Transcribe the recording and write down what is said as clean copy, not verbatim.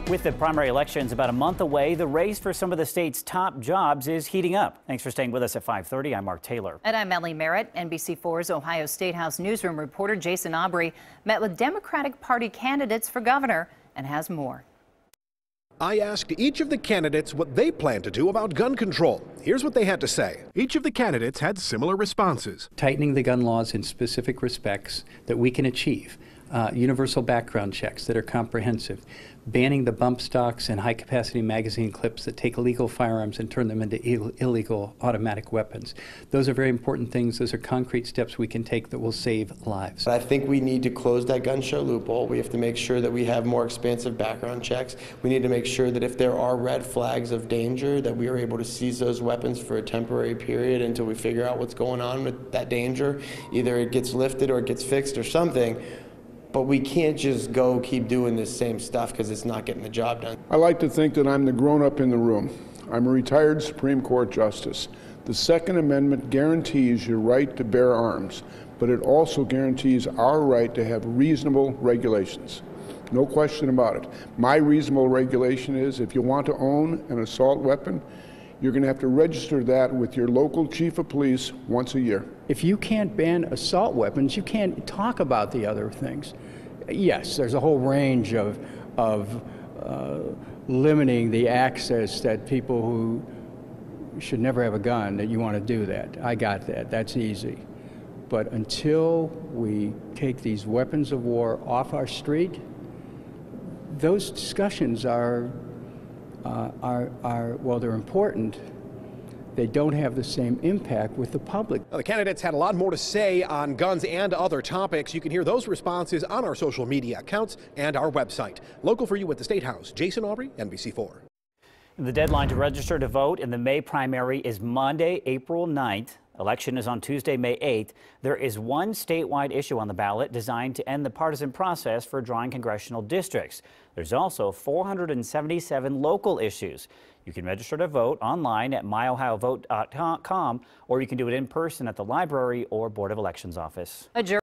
With the primary elections about a month away, the race for some of the state's top jobs is heating up. Thanks for staying with us at 5:30. I'm Mark Taylor. And I'm Ellie Merritt. NBC4's Ohio State House newsroom reporter Jason Aubrey met with Democratic Party candidates for governor and has more. I asked each of the candidates what they plan to do about gun control. Here's what they had to say. Each of the candidates had similar responses. Tightening the gun laws in specific respects that we can achieve. Universal background checks that are comprehensive. Banning the bump stocks and high-capacity magazine clips that take illegal firearms and turn them into illegal automatic weapons. Those are very important things. Those are concrete steps we can take that will save lives. I think we need to close that gun show loophole. We have to make sure that we have more expansive background checks. We need to make sure that if there are red flags of danger, that we are able to seize those weapons for a temporary period until we figure out what's going on with that danger. Either it gets lifted or it gets fixed or something. But we can't just keep doing this same stuff because it's not getting the job done. I like to think that I'm the grown-up in the room. I'm a retired Supreme Court justice. The Second Amendment guarantees your right to bear arms, but it also guarantees our right to have reasonable regulations. No question about it. My reasonable regulation is if you want to own an assault weapon, you're going to have to register that with your local chief of police once a year. If you can't ban assault weapons, you can't talk about the other things. Yes, there's a whole range of limiting the access that people who should never have a gun, that you want to do that. I got that. That's easy. But until we take these weapons of war off our street, those discussions are well, they're important. They don't have the same impact with the public. Now, the candidates had a lot more to say on guns and other topics. You can hear those responses on our social media accounts and our website. Local for you at the State House, Jason Aubrey, NBC4. The deadline to register to vote in the May primary is Monday, April 9th. Election is on Tuesday, May 8th. There is one statewide issue on the ballot designed to end the partisan process for drawing congressional districts. There's also 477 local issues. You can register to vote online at myohiovote.com, or you can do it in person at the library or Board of Elections office.